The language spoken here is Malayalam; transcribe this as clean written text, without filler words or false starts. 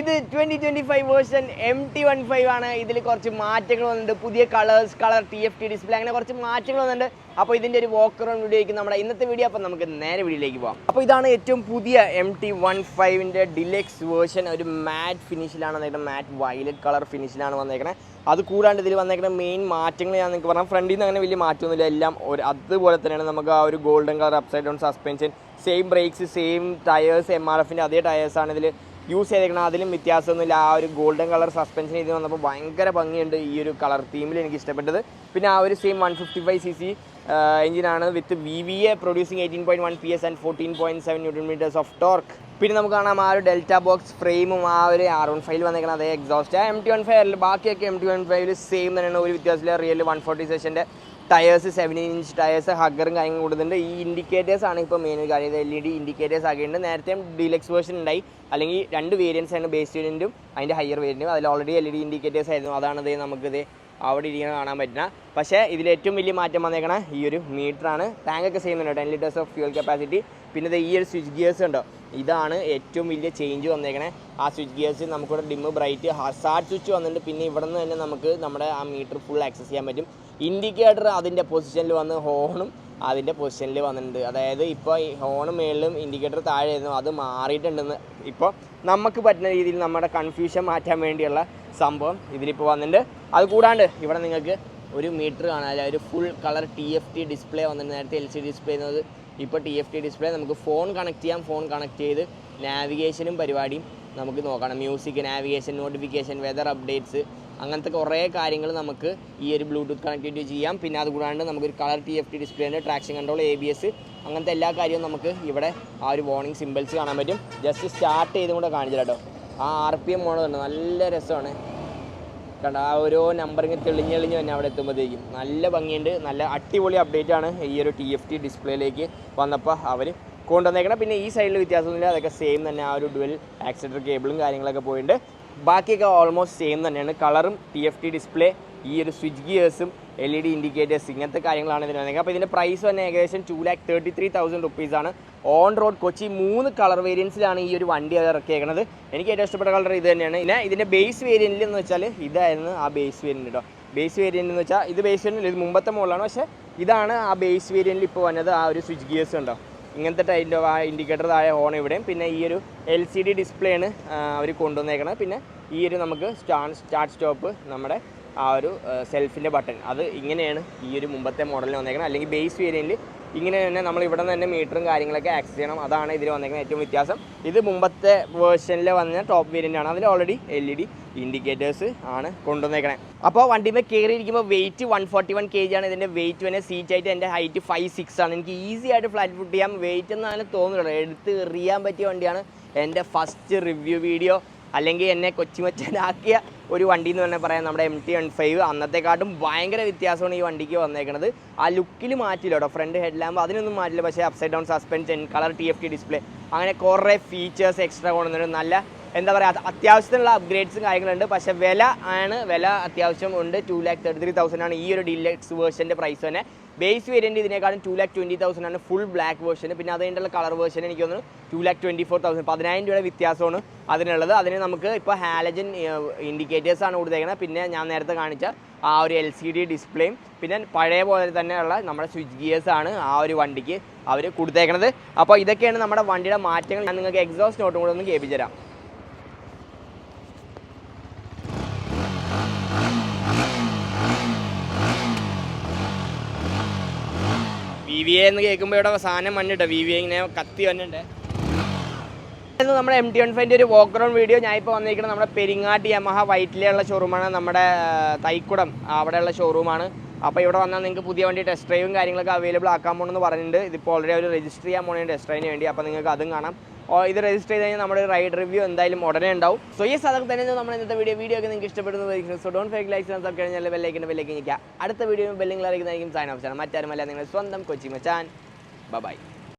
ഇത് 2025 വേർഷൻ MT15 ആണ്. ഇതിൽ കുറച്ച് മാറ്റങ്ങൾ വന്നിട്ടുണ്ട്. പുതിയ കളർ TFT ഡിസ്പ്ലേ അങ്ങനെ കുറച്ച് മാറ്റങ്ങൾ വന്നിട്ടുണ്ട്. അപ്പോൾ ഇതിൻ്റെ ഒരു വാക്ക് അറൗണ്ട് വീഡിയോയ്ക്ക് നമ്മുടെ ഇന്നത്തെ വീഡിയോ. അപ്പോൾ നമുക്ക് നേരെ വീഡിയോയിലേക്ക് പോകാം. അപ്പോൾ ഇതാണ് ഏറ്റവും പുതിയ MT15ൻ്റെ ഡിലക്സ് വേർഷൻ. ഒരു മാറ്റ് ഫിനിഷിലാണ് വന്നേക്കുന്നത്. മാറ്റ് വയലറ്റ് കളർ ഫിനിഷിലാണ് വന്നേക്കുന്നത്. അത് കൂടാണ്ട് ഇതിൽ വന്നേക്കുന്ന മെയിൻ മാറ്റങ്ങൾ ഞാൻ നിങ്ങൾക്ക് പറഞ്ഞാൽ ഫ്രണ്ടിൽ നിന്ന് അങ്ങനെ വലിയ മാറ്റമൊന്നുമില്ല. എല്ലാം അതുപോലെ തന്നെയാണ്. നമുക്ക് ആ ഒരു golden colour upside down suspension, same brakes, same tyres, MRFൻ്റെ അതേ ടയേഴ്സാണ് ഇതിൽ യൂസ് ചെയ്തേക്കണം. അതിലും വ്യത്യാസമൊന്നുമില്ല. ആ ഒരു ഗോൾഡൻ കളർ സസ്പെൻഷൻ ഇത് വന്നപ്പോൾ ഭയങ്കര ഭംഗിയുണ്ട്. ഈ ഒരു കളർ തീമിൽ എനിക്ക് ഇഷ്ടപ്പെട്ടത്. പിന്നെ ആ ഒരു സെയിം 155cc എഞ്ചിനാണ് വിത്ത് VVA producing 18.1 PS and 14.7 Nm of torque. പിന്നെ നമുക്ക് കാണാം ആ ഒരു ഡെൽറ്റ ബോക്സ് ഫ്രെയിമും ആ ഒരു R15 വന്നേക്കണം അതേ എക്സോസ്റ്റ്. MT15 ബാക്കിയൊക്കെ MT15 സെയിം തന്നെയാണ്. ഒരു വ്യത്യാസമില്ല. റിയൽ 140 സെഷൻ്റെ ടയേഴ്സ്, 17-inch ടയേഴ്സ്, ഹഗ്ഗറും കാര്യങ്ങളും കൊടുക്കുന്നുണ്ട്. ഈ ഇൻഡിക്കേറ്റേഴ്സ് ആണ് ഇപ്പോൾ മെയിൻ കാര്യം. LED ഇൻഡിക്കേറ്റേഴ്സ് ആക്കിയിട്ടുണ്ട്. നേരത്തെ ഡിലക്സ് വേർഷൻ ഉണ്ടായി, അല്ലെങ്കിൽ രണ്ട് വേരിയൻസ് ആണ്, ബേസ് വേരിയൻറ്റും അതിൻ്റെ ഹയർ വേരിയൻറ്റും. അതിൽ ഓൾറെഡി LED ഇൻഡിക്കേറ്റേഴ്സ് ആയിരുന്നു. അതാണ് നമുക്കിത് അവിടെ ഇരിക്കുന്നത് കാണാൻ പറ്റുന്ന. പക്ഷേ ഇതിൽ ഏറ്റവും വലിയ മാറ്റം വന്നേക്കണ ഈ ഒരു മീറ്ററാണ്. ടാങ്കൊക്കെ സെയിം ഉണ്ട്, 10 liters ഓഫ് ഫ്യൂൽ കപ്പാസിറ്റി. പിന്നെ ഈ ഒരു സ്വിച്ച് ഗിയേഴ്സ് ഉണ്ടോ, ഇതാണ് ഏറ്റവും വലിയ ചേഞ്ച് വന്നേക്കണേ. ആ സ്വിച്ച് ഗിയേഴ്സ് നമുക്കിവിടെ ഡിമ്മ്, ബ്രൈറ്റ്, ഹസാർഡ് സ്വിച്ച് വന്നിട്ടുണ്ട്. പിന്നെ ഇവിടെ നിന്ന് തന്നെ നമുക്ക് നമ്മുടെ ആ മീറ്റർ ഫുൾ ആക്സസ് ചെയ്യാൻ പറ്റും. ഇൻഡിക്കേറ്റർ അതിൻ്റെ പൊസിഷനിൽ വന്ന് ഹോണും അതിൻ്റെ പൊസിഷനിൽ വന്നിട്ടുണ്ട്. അതായത് ഇപ്പോൾ ഈ ഹോണും മേളിലും ഇൻഡിക്കേറ്റർ താഴെയായിരുന്നു, അത് മാറിയിട്ടുണ്ടെന്ന് ഇപ്പോൾ നമുക്ക് പറ്റുന്ന രീതിയിൽ നമ്മുടെ കൺഫ്യൂഷൻ മാറ്റാൻ വേണ്ടിയുള്ള സംഭവം ഇതിലിപ്പോൾ വന്നിട്ടുണ്ട്. അത് കൂടാണ്ട് ഇവിടെ നിങ്ങൾക്ക് ഒരു മീറ്റർ കാണാൻ, ഒരു ഫുൾ കളർ TFT ഡിസ്പ്ലേ വന്നിട്ടുണ്ട്. നേരത്തെ LCD ഡിസ്പ്ലേ എന്നത് ഇപ്പോൾ TFT ഡിസ്പ്ലേ. നമുക്ക് ഫോൺ കണക്ട് ചെയ്യാം. ഫോൺ കണക്ട് ചെയ്ത് നാവിഗേഷനും പരിപാടിയും നമുക്ക് നോക്കണം. Music, navigation, notification, weather updates, അങ്ങനത്തെ കുറേ കാര്യങ്ങൾ നമുക്ക് ഈ ഒരു ബ്ലൂടൂത്ത് കണക്ടിവിറ്റി ചെയ്യാം. പിന്നെ അതുകൂടാണ്ട് നമുക്കൊരു കളർ TFT ഡിസ്പ്ലേ ഉണ്ട്. ട്രാക്ഷൻ കൺട്രോൾ, ABS, അങ്ങനത്തെ എല്ലാ കാര്യവും നമുക്ക് ഇവിടെ ആ ഒരു വാർണിംഗ് സിമ്പിൾസ് കാണാൻ പറ്റും. ജസ്റ്റ് സ്റ്റാർട്ട് ചെയ്തും കൂടെ കാണിച്ചു കേട്ടോ. ആ RPM മോഡുണ്ട്, നല്ല രസമാണ് കണ്ട. ആ ഓരോ നമ്പർ ഇങ്ങനെ തെളിഞ്ഞെളിഞ്ഞ് തന്നെ അവിടെ എത്തുമ്പോഴത്തേക്കും നല്ല ഭംഗിയുണ്ട്. നല്ല അടിപൊളി അപ്ഡേറ്റ് ആണ് ഈ ഒരു TFT ഡിസ്പ്ലേയിലേക്ക് വന്നപ്പോൾ അവർ കൊണ്ടുവന്നേക്കണം. പിന്നെ ഈ സൈഡിൽ വ്യത്യാസമൊന്നുമില്ല, അതൊക്കെ സെയിം തന്നെ. ആ ഒരു ഡുവൽ ആക്സിലറേറ്റർ കേബിളും കാര്യങ്ങളൊക്കെ പോയിട്ടുണ്ട്. ബാക്കിയൊക്കെ ഓൾമോസ്റ്റ് സെയിം തന്നെയാണ്. കളറും TFT ഡിസ്പ്ലേ, ഈ ഒരു സ്വിച്ച് ഗിയേഴ്സും, LED ഇൻഡിക്കേറ്റേഴ്സ്, ഇങ്ങനത്തെ കാര്യങ്ങളാണ് ഇതിന് വന്നേക്കുക. അപ്പോൾ ഇതിൻ്റെ പ്രൈസ് തന്നെ ഏകദേശം 2,33,000 റുപ്പീസാണ്. ഓൺ റോഡ് കൊച്ചി 3 കളർ വേരിയൻസിലാണ് ഈ ഒരു വണ്ടി ഇറക്കിയേക്കുന്നത്. എനിക്ക് ഏറ്റവും ഇഷ്ടപ്പെട്ട കളർ ഇത് തന്നെയാണ്. പിന്നെ ഇതിൻ്റെ ബേസ് വേരിയൻറ്റിൽ എന്ന് വെച്ചാൽ ഇതായിരുന്നു ആ ബേസ് വേരിയൻറ്റ് കേട്ടോ. ബേസ് വേരിയൻ്റ് എന്ന് വെച്ചാൽ ഇത് ബേസ് വേരിയൻറ്റ്, ഇത് മുമ്പത്തെ മോഡലാണ്. പക്ഷേ ഇതാണ് ആ ബേസ് വേരിയൻറ്റിൽ ഇപ്പോൾ വന്നത്. ആ ഒരു സ്വിച്ച് ഗിയേഴ്സ് ഉണ്ടോ, ഇങ്ങനത്തെ ടൈപ്പിൻ്റെ ആ ഇൻഡിക്കേറ്റർ താഴെ ഹോൺ ഇവിടെയും. പിന്നെ ഈ ഒരു LCD ഡിസ്പ്ലേ ആണ് അവർ കൊണ്ടുവന്നേക്കണത്. പിന്നെ ഈ ഒരു നമുക്ക് സ്റ്റാർട്ട് സ്റ്റോപ്പ്, നമ്മുടെ ആ ഒരു സെൽഫിൻ്റെ ബട്ടൺ, അത് ഇങ്ങനെയാണ് ഈ ഒരു മുമ്പത്തെ മോഡലിൽ വന്നേക്കണം. അല്ലെങ്കിൽ ബേസ് വേരിയൻറ്റിൽ ഇങ്ങനെ തന്നെ നമ്മൾ ഇവിടെ നിന്ന് തന്നെ മീറ്ററും കാര്യങ്ങളൊക്കെ ആക്സസ് ചെയ്യണം. അതാണ് ഇതിൽ വന്നേക്കുന്നത് ഏറ്റവും വ്യത്യാസം. ഇത് മുമ്പത്തെ വേർഷനിൽ വന്ന ടോപ്പ് വേരിയൻ്റ് ആണ്. അതിൽ ഓൾറെഡി LED ഇൻഡിക്കേറ്റേഴ്സ് ആണ് കൊണ്ടുവന്നേക്കണേ. അപ്പോൾ വണ്ടിമേ കയറിയിരിക്കുമ്പോൾ വെയിറ്റ് 141 kg ആണ്. ഇതിൻ്റെ വെയിറ്റ് തന്നെ സീറ്റ് ആയിട്ട് എൻ്റെ ഹൈറ്റ് 5'6" ആണ്. എനിക്ക് ഈസി ആയിട്ട് ഫ്ലാറ്റ് ഫുട്ട് ചെയ്യാം. വെയിറ്റ് എന്നാലും തോന്നുന്നില്ല, എടുത്ത് എറിയാൻ പറ്റിയ വണ്ടിയാണ്. എൻ്റെ ഫസ്റ്റ് റിവ്യൂ വീഡിയോ അല്ലെങ്കിൽ എന്നെ കൊച്ചിമച്ചനാക്കിയ ഒരു വണ്ടി എന്ന് തന്നെ പറയാം നമ്മുടെ MT15. അന്നത്തെക്കാട്ടും ഭയങ്കര വ്യത്യാസമാണ് ഈ വണ്ടിക്ക് വന്നേക്കുന്നത്. ആ ലുക്കിൽ മാറ്റില്ല കേട്ടോ. ഫ്രണ്ട് ഹെഡ് ലാമ്പ് അതിനൊന്നും മാറ്റില്ല. പക്ഷേ upside down suspension, colour TFT display, അങ്ങനെ കുറേ ഫീച്ചേഴ്സ് എക്സ്ട്രാ കൊണ്ടുവന്നിട്ട് നല്ല എന്താ പറയുക, അത്യാവശ്യത്തിനുള്ള അപ്ഗ്രേഡ്സും കാര്യങ്ങളുണ്ട്. പക്ഷേ വില അത്യാവശ്യം ഉണ്ട്. 2,33,000 ആണ് ഈ ഒരു ഡിലക്സ് വേർഷൻ്റെ പ്രൈസ് തന്നെ. ബേസ് വേരിയൻറ്റ് ഇതിനേക്കാളും 2,20,000 ആണ് ഫുൾ ബ്ലാക്ക് വേർഷൻ. പിന്നെ അത് കഴിഞ്ഞിട്ടുള്ള കളർ വേർഷൻ എനിക്ക് തോന്നുന്നു 2,24,000, 10,000 രൂപയുടെ വ്യത്യാസമാണ് അതിനുള്ളത്. അതിന് നമുക്ക് ഇപ്പോൾ ഹാലജൻ ഇൻഡിക്കേറ്റേഴ്സാണ് കൊടുത്തേക്കുന്നത്. പിന്നെ ഞാൻ നേരത്തെ കാണിച്ച ആ ഒരു LCD ഡിസ്പ്ലേയും, പിന്നെ പഴയ പോലെ തന്നെയുള്ള നമ്മുടെ സ്വിച്ച് ഗിയേഴ്സാണ് ആ ഒരു വണ്ടിക്ക് അവർ കൊടുത്തേക്കണത്. അപ്പോൾ ഇതൊക്കെയാണ് നമ്മുടെ വണ്ടിയുടെ മാറ്റങ്ങൾ. ഞാൻ നിങ്ങൾക്ക് എക്സോസ്റ്റ് നോട്ടും കൂടെ ഒന്ന് കേൾപ്പിച്ചു തരാം. VVA എന്ന് കേൾക്കുമ്പോൾ ഇവിടെ സാധനം വന്നിട്ട് VVA ഇങ്ങനെ കത്തി വന്നിട്ടുണ്ട്. നമ്മുടെ MT15 ഒരു വാക്ക് അറൗണ്ട് വീഡിയോ. ഞാൻ ഇപ്പോൾ വന്നിരിക്കുന്നത് നമ്മുടെ പെരിങ്ങാട്ട് യമഹ വൈറ്റിലുള്ള ഷോറൂമാണ്, നമ്മുടെ തൈക്കുടം അവിടെയുള്ള ഷോറൂമാണ്. അപ്പോൾ ഇവിടെ വന്നാൽ നിങ്ങൾക്ക് പുതിയ വണ്ടി ടെസ്റ്റ് ഡ്രൈവും കാര്യങ്ങളൊക്കെ അവൈലബിൾ ആക്കാൻ പോകണമെന്ന് പറഞ്ഞിട്ടുണ്ട്. ഇതിപ്പോൾ ഓൾറെഡി അവർ രജിസ്റ്റർ ചെയ്യാൻ പോകുന്നത് ടെസ്റ്റ് ഡ്രൈവിന് വേണ്ടി. അപ്പോൾ നിങ്ങൾക്ക് അതും കാണാം. ഇത് രജിസ്റ്റർ ചെയ്ത് കഴിഞ്ഞാൽ നമ്മുടെ റൈഡ് റിവ്യൂ എന്തായാലും ഉടനെ ഉണ്ടാവും. സോ യെസ്, അതൊക്കെ തന്നെ നമ്മുടെ ഇന്നത്തെ വീഡിയോ ഒക്കെ നിങ്ങൾക്ക് ഇഷ്ടപ്പെടുന്നു. So don't fake likes and subscribe കഴിഞ്ഞാൽ ബെല്ലേക്ക് നിൽക്കുക. അടുത്ത വീഡിയോ ബെല്ലിംഗ് അറിയിക്കുന്നതായിരിക്കും. സൈൻ ഓഫ് ചെയ്യണം. മറ്റാരുമല്ല, നിങ്ങൾ സ്വന്തം കൊച്ചി മച്ചാൻ. ബൈ.